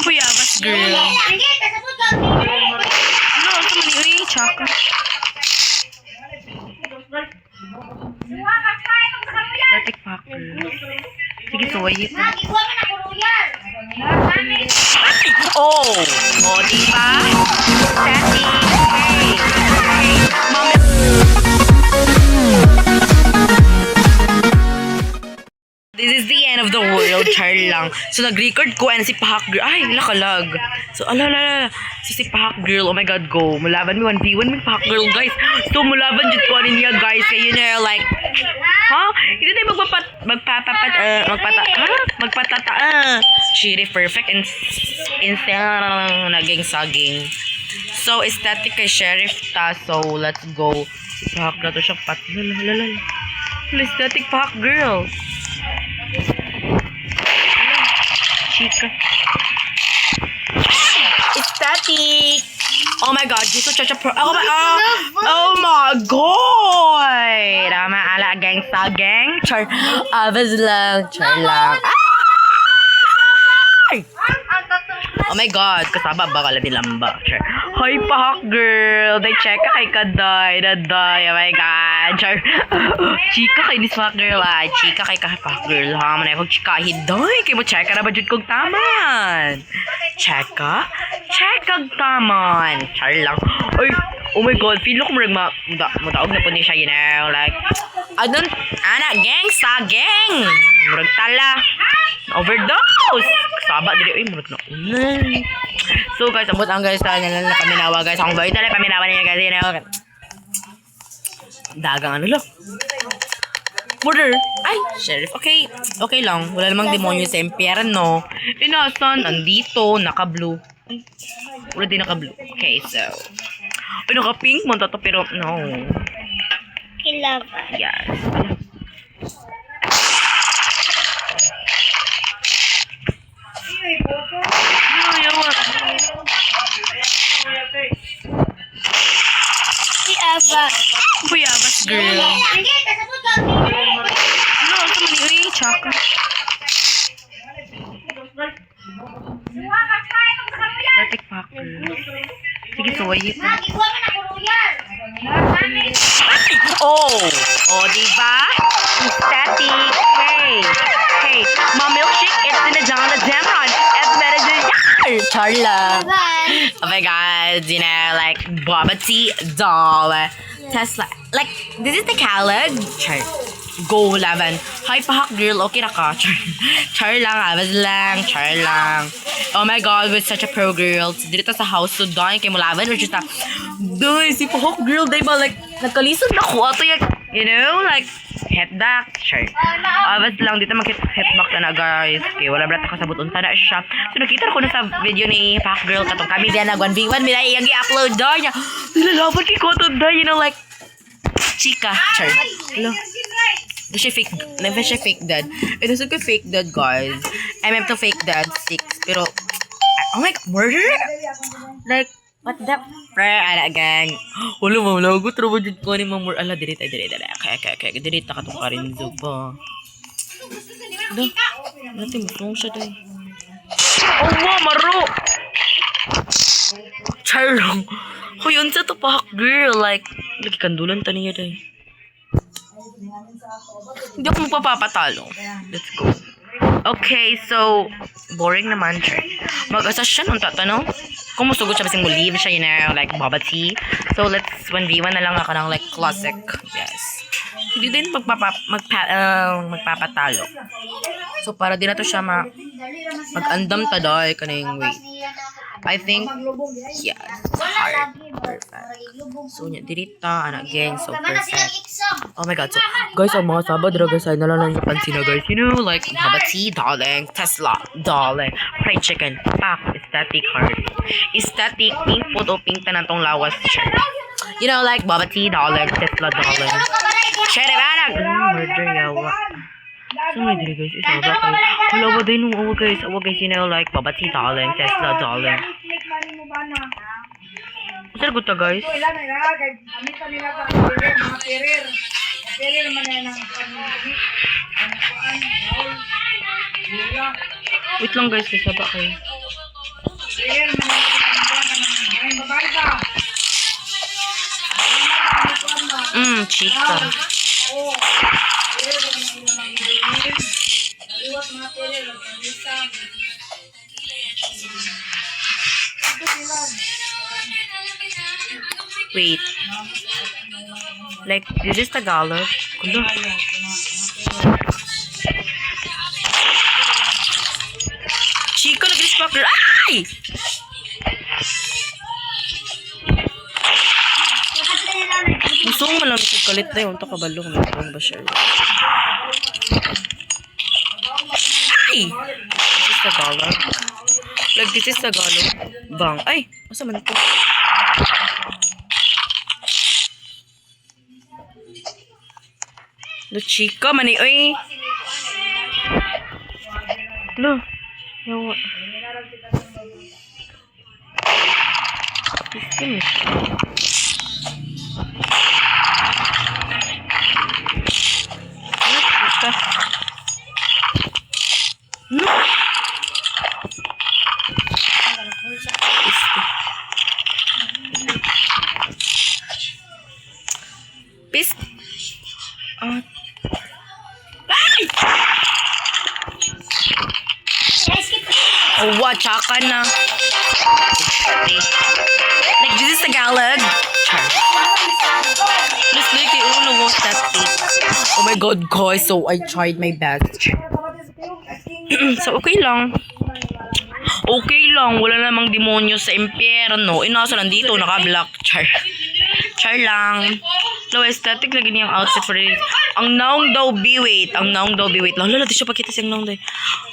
Buyabas girl. Ano, ito mali. Uy, tsaka. Static packer. Sige, suway ito. Oh! O, diba? Static. Hey! Hey! Mami. This is the end of the world, char lang. So, nag-record ko and si Pahak Girl. Ay, nakalag. So, alala. So, si Pahak Girl, oh my god, go. Mulaban mo 1v1 mo Pahak Girl, guys. So, mulaban dyan ko niya, guys. Kayo na, like, hindi tayo magpatata. Shiri, perfect, and naging saging. So, aesthetic kay Sheriff ta. So, let's go. Si Pahak na to siya Lalala. Aesthetic Pahak Girl. Chica. Static. Oh my god, dito chacha pro. Oh my god. Rama ala gang sa gang. Char. Abas lang. Char lang. Ay! Oh my god, kasaba ba kala dilamba? Char. Hoy Pahak Girl. Day check ka kay kaday. Daday. Oh my god. Char. Chika kay this Pahak Girl. Ay, chika kay Pahak Girl. Ha, manay kong chika hiday. Kay mo check ka na ba jud kong taman? Check ka? Check kag taman. Char lang. Ay, oh my god. Feel ko madaog na po niya siya, you know. Like, gang sa gang. Murag tala. Overdose. Kasaba dili. Uy, murag na unay. So guys, abot ang guys na paminawa guys. Ang boy tala paminawa niya guys, you know. Dagang ano lang. Murder. Ay, Sheriff. Okay. Okay lang. Wala namang demonyo sa impyerno. Inasan? Nandito. Naka-blue. Ay. Wala din naka-blue. Okay, so. Ay, naka-pink. Monta to, pero no. Kilaba. Yes. Buyabas girl. Ano, ito mali. Uy, tsaka. Static packer. Sige, suway ito. Oh! Oh, diba? Static. Hey! Hey! My milkshake, it's in the jungle Demon. It's better than yours. Charla. Oh my god, you know, like, Bubba Tea doll. Tesla. Like, this is the Caleb. Char. Go, laban. Hi, Pahak Girl. Okay na ka. Char lang, abas lang. Char lang. Oh my god, we're such a pro girl. Dito sa house, so dahil kayo mo laban. Or just doy, si Pahak Girl, diba? Like, nagkalisod na ko. Ato yung, you know, like, head back. Char. Abas lang, dito mag-head back na guys. Okay, wala brata kasabot. Unta na siya. So, nakita ko na sa video ni Pahak Girl. Katong kami diyan na 1v1. Mila iyang i-upload doon niya. Nilalaban kay ko to doon. You know, like, chika. Char. Hello. Never siya fake dad. Ito sa ko fake dad, guys. I meant to fake dad 6. Pero, oh my god, murder? Like, what the Ana gang. Wala mo, lagot. Pero dyan ko ni mamur. Ala, dirita. Okay. Dirita ka itong karinzo pa. Da, natin mo siya day. Oh, maro! Char lang. Hoy, unsa to Pahak Girl. Like, lagi kandulan ta niya day. Hindi ako magpapapatalo. Let's go. Okay, so, boring naman siya. Mag-asas siya nung tatanong. Kung musugod siya, basing mo leave siya, you know, like, Bubba Tea. So, let's 1v1 na lang ako ng, like, classic. Yes. Hindi din magpapatalo. So, para din na to siya mag-andam taday kanang wait. I think, yeah, hard. Perfect. So, dirita, anak gang, so perfect. Oh my god, so, guys, ang mga sabad, guys, ay nalang yung pansin na, guys. You know, like, Bubba Tea, darling. Tesla, darling. Fried chicken, pak, aesthetic heart. Aesthetic, pink po to, pink tanan tong lawas. You know, like, Bubba Tea, darling. Tesla, darling. Share it, anak. Murder, yawa. So, may dili, guys, isa ba kayo? Wala ba din nung guys, you know, like, Bubba Tea, darling. Tesla, darling. Sir, good to, guys. Wait lang guys, kasaba kayo. Chica. Wait. Like, this is Tagalog. Kulo. Chico, nag-respect. Ay! Gusto mo lang sa kalit na yun. Ito kabalong. Nagpang ba siya? Ay! This is Tagalog. Like, this is Tagalog. Bang. Ay! Masa man ito? Lo, chica, mani, oy. Lo, yawa. Piskin. Chica. No. Pis. Ay! Oh, what? Tsaka na. Like, this is Tagalog. Let's look at ulo was that thing. Oh my god, guys. So, I tried my best. So, okay lang. Okay lang. Wala namang demonyo sa impyerno. Inasa lang dito, naka-black. Char lang. Low aesthetic lagi niyang outfit for it. Ang naong daw biwait. Ang naong daw biwait. Hala, di siya pakita siyang naong daw.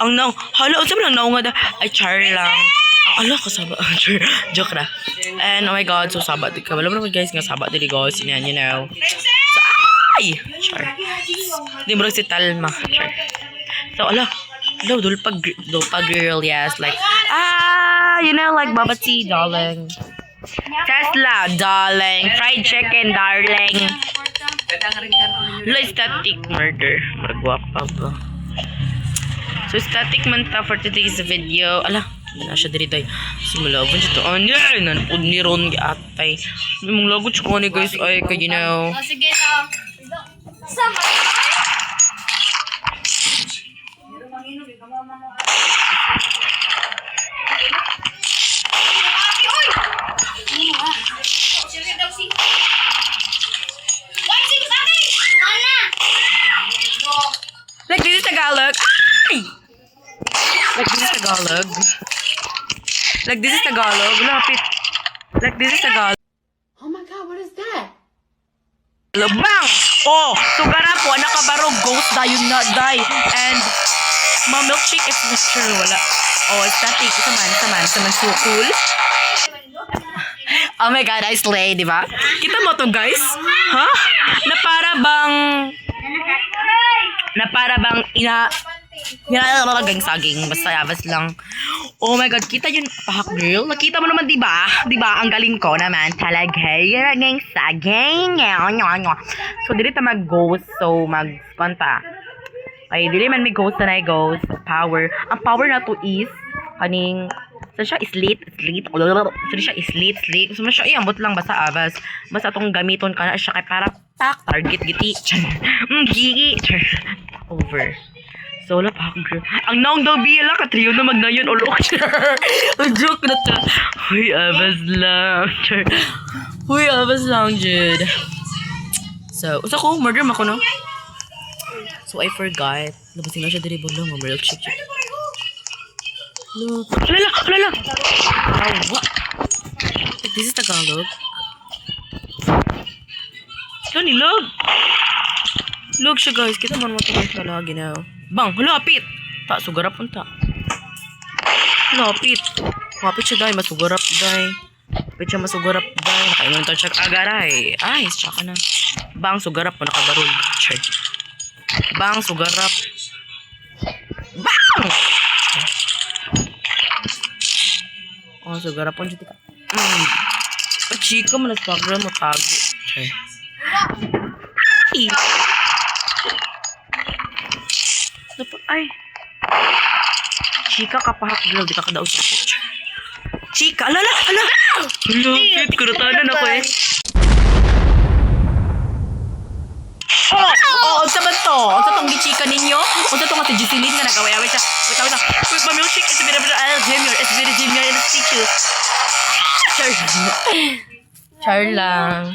Ang naong. Hala, unsa man ang naong nga daw. Ay, char lang. Ala, kasaba. Joke na. And, oh my god, so sabat. Wala mo naman guys nga sabat dili guys. Yan, you know. So, ay! Char. Di mo si Talma. Char. So, ala. Dulpa girl, yes. Like, you know, like bubble tea, darling. Tesla, darling. Fried chicken, darling. Lo, static murder. Maragwak pa ba? So, static man ta for today's video. Ala, na siya diri day. Simula po dito. Anya, nanapod ni Ron atay. May mong lagot siya ko ni guys. Ay, kaya you know. Sige na. Sama. Like, this is Tagalog. Ay! Like, this is Tagalog. Like, this is Tagalog. Lapit. Like, this is Tagalog. Oh my god, what is that? Bang! Oh! Sugara po, nakabarog. Ghost die, yun not die. And, milkshake is not sure. Wala. Oh, static. Saman. So cool. Oh my god, I slay, di ba? Kita mo to, guys? Ha? Na para bang saging. Basta yabas lang. Oh my god, kita yun. Pahak girl. Nakita mo naman, di ba? Di ba? Ang galing ko naman. Talaga. Yung saging. So, dili ta mag-ghost. So, mag-konta. Ay, dili man may ghost na ghost. Power. Ang power na to is kaning so siya islit. So siya islit. So siya iambot lang basta abas. Basta atong gamiton ka na siya kay para target giti. Gigi. Over. So wala pa akong girl. Ang naong daw biya ka trio na magnayon ulo. Joke na ta. Huy abas lang. Jude. So, usa ko murder mako no. So I forgot. Labasin na siya diri bolong milkshake. Lala! Oh, what? This is Tagalog. Ano nilog? Log siya guys. Kita mo naman ito lagi na. Bang! Halapit! Ta, sugarap punta. Halapit. Halapit siya dahil. Masugarap dahil. Nakainom tayo siya agaray. Ay, tsaka na. Bang! Sugarap mo nakabarog. Bang! Sugarap. Bang! Oh, so garapon siya tika. Chika mo nagpagra mo tago. Ay! Ay! Chika ka pa, girl. Di ka kadaos ako. Chika, ala. Cute, kurutanan ako eh. Unsa ba to? Unsa tong gichika ninyo? Unsa tong ati Giseline nga nagaway-away siya? Wait, my milkshake is a bit of junior. It's very junior in the teacher. Char lang.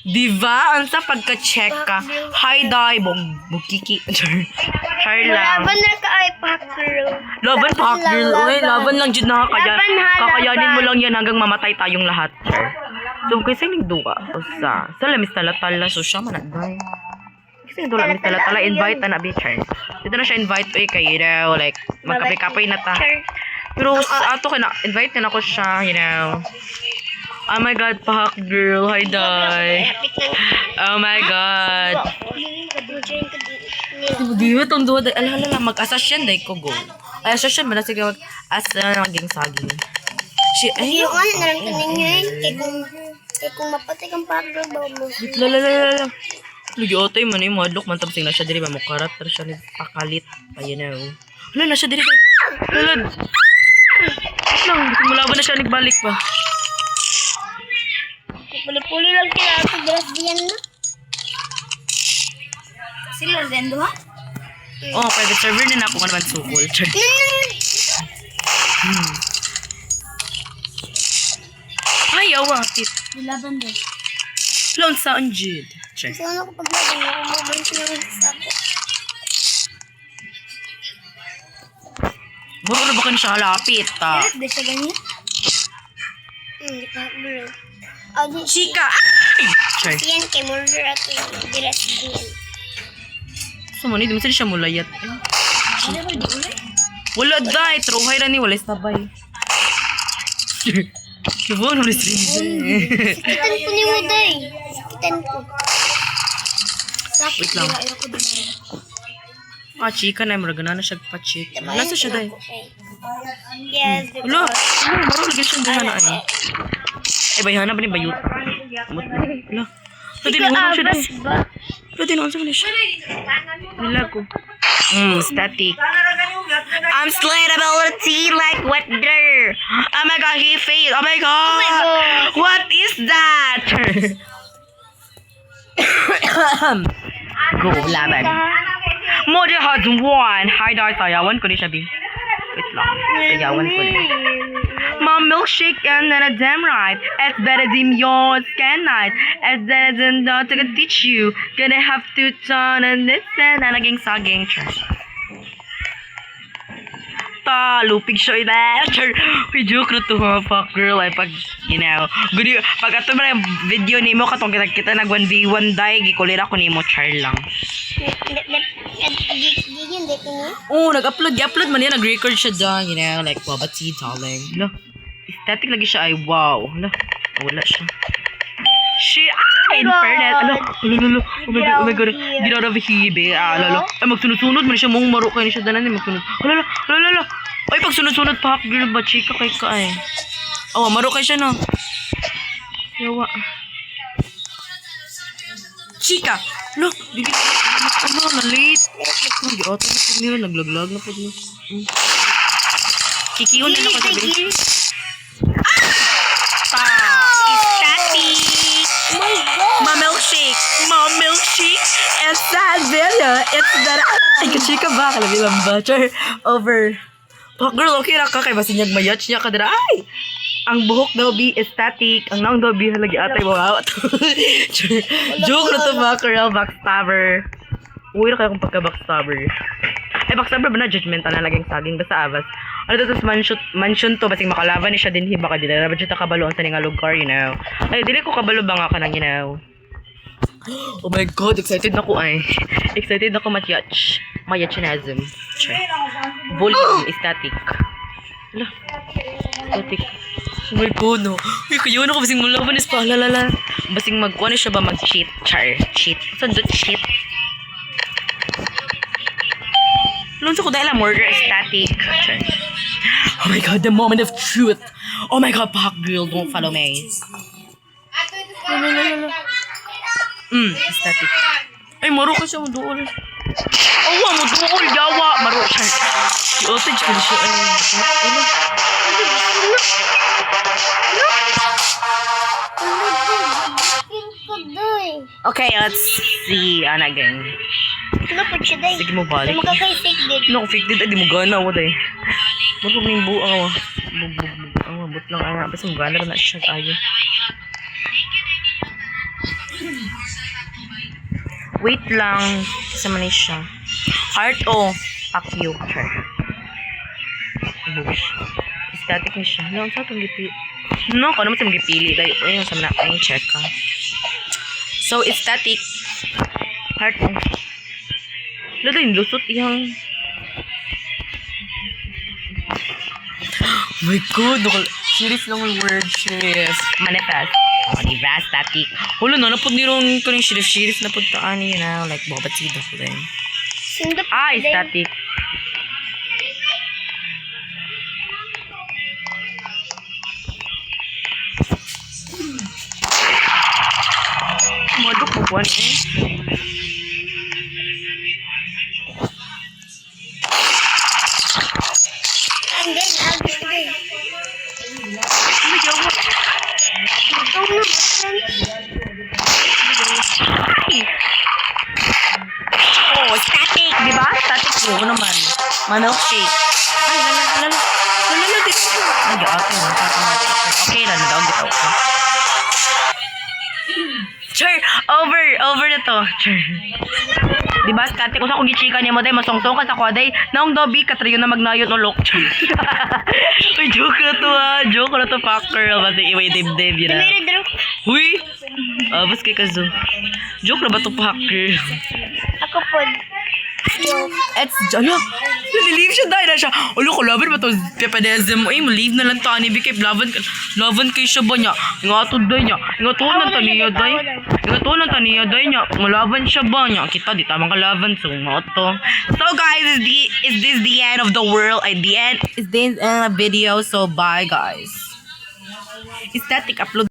Diba? Unsa pagka-check ka? Hi, Dai. Bugkiki. Char lang. Laban na ka ay pakro. Laban pa, girl. Uy, laban lang dyan na. Laban, Kakayanin mo laban. lang yan hanggang mamatay tayong lahat. Char. So, kasi nagduwa. Usa. Sa lamis tala-tala. So, siya managday. Kasi nagduwa lamis tala-tala. Invite na nabi, Char. Dito na siya invite. Uy, kayo daw. Like, magkapay-kapay na ta. Pero, ato ka na. Invite na ako siya, you know. Oh my God, pahak girl. Hi, Dai. Oh my God. Di ba itong duwa? Alala, mag-asas yan. Dahil ko go. Ay, asas yan. Sige, mag-asa maging saging. Ay, Yung ano na lang kaninyo eh. Kaya kung mapatay kang pakro, ba mo? Lala. Lagi otay man yung madlock man tapos na siya diri ba mo karakter siya ni pakalit. Ayun na. Wala na siya diri. Lala. Lang, mulaban na siya nagbalik pa. Puli-puli lang sila. Ito, dress diyan na. Sila din doha? Oh, private server din ako naman sukol. Ay, awa. Nilaban din. Loan sa unjid. Check. Kasi ano ko paglaban na umaban sila ng sapo. Baka na baka na siya halapit, ta. Di siya ganyan? Hindi pa, bro. Chika! Ay! Check. Yan kay murder at dress diyan. So, man, hindi mo siya mulayat. Wala, dai. Truhay na ni. Wala sabay. Diba? Wala sabay. Sakitan ko ni Muday. Sakitan ko. Wait lang. Ah, chika na. Maragana na siya pa-chick. Nasa siya, dai. Yes, Wala. Baro lagi siya diha na ay. Eh, bayana ba ni bayuta? Wala. Pwede na siya, dai. Pwede na siya. Wala ko. Static. I'm slatability like what there. Oh my God, he failed. Oh my God. What is that? Go, laban. Mother has won. Hi, Dar. Sayawan ko ni siya, B. Wait lang. Sayawan ko ni. Mom, milkshake and then a damn right. It's better than your scan night. It's better than not to teach you. Gonna have to turn and listen. Na naging saging. Lupig siya ina. Joke na to ha, fuck girl. Ay pag, you know. Gudi, pag ato ba yung video ni mo, katong kita nag 1v1 die, gikulira ko ni mo, char lang. Oo, nag-upload man yan, nag-record siya dyan, you know, like, wabati, darling. Lo, static lagi siya, ay, wow. Lo, wala siya. Shit, in fairness, oh my god, get out of here, be, lalo. Ay, magsunod-sunod, man siya, mong maro kayo niya siya danan, magsunod. Lalo. Ay, pag sunod-sunod pa, girl, ba, chika kay ka, ay. Oh, maro kayo siya, no. Yawa. Chika! Lo, bigit. Na-late. Nag-auto na po nila. Naglaglag na po nila. Kikiyon na ako sabi. Static! Ma milkshake! It's that video. It's that... Ay, kachika ba? Kalabi lang ba? Char, over. Oh, girl, okay na ka. Kaya basinyag mayatch niya ka dira. Ay! Ang buhok daw be static. Ang naong daw be halagi atay mo out. Joke na to ba, Corel backstabber. Uwi na kayo kung pagka-backstabber. Ay, backstabber ba na judgmental na laging saging. Basta avas. Ano to, mansion to. Basing makalaban ni siya din. Baka dila. Dapat siya kabalo sa nga lugar, you know. Ay, dili ko kabalo ba nga ka nang, you know. Oh my God, excited na ko ay. Excited na ko matyatch. Mayatchinasm. Volume, static. Ala. Static. Oh my God, no. Uy, kayo na ko. Basing mula ba nis pa. Lalala. Basing magkuha na siya ba mag-cheat. Char. Cheat. Saan doon cheat? Lunso ko dahil ang murder static. Char. Oh my God, the moment of truth. Oh my God, pak girl. Don't follow me. Static. Ay, maro ka siya mo doon. Awa mo duol yawa maro siya. Si Otage ko siya ay. Ano? Okay, let's see again. Tulapod siya, day. Sige mo balik. Di mo kakaisig din. No, fake did. Ay, di mo gana ako, day. Marunong yung buang ako. Bug. Ang abot lang. Ang basta mo gana na siya. Ayo. Wait lang. Sa manis siya. Heart o. Akyo. Sure. Bush. Static ni siya. No, sa itong gipili. No, kung naman sa mga gipili. Day, ayun, sa mga ayun, check ka. So, it's static. Heart o. Lalo yung lusot yung... Oh my God! Serious lang yung word, serious. Manifest. Oh, diba? Static. Wala na, napod nirong ko ng sheriff na puntaan niya na. Like, babat sida ko din. Sundot Ay, day. static. Madok mo buwan eh. And then, I'll be day. Ano yawa? Itong na, Ay! Oh, static! Diba? Static po naman. Milkshake. Ay, lala, dito. Ay, okay. Okay, lala daw, dito. Okay. Sure, over na to. Sure. Diba, static ko sa kong gichika niya mo, day, masongtong ka sa kwa, day, naong dobi, katriyo na magnayon o look. Uy, joke na to, fucker. Kasi iway dib-dib, yun na. Dumiri, Drew. Huy! Bas kay Kazo. Joke na ba to, fucker? Ako po. It's jala. Nalilive siya dahil na siya. Ulo ko, laban ba to? Pepanism mo. Eh, malive na lang tani. Bikay, laban kay siya ba niya? Ingatod dahi niya. Ingatunan taniya dahi. Ingatunan taniya dahi niya. Malaban siya ba niya? Kita, di tamang kalaban. So, to. So, guys, is this the end of the world? Is this video? So, bye, guys. Static upload.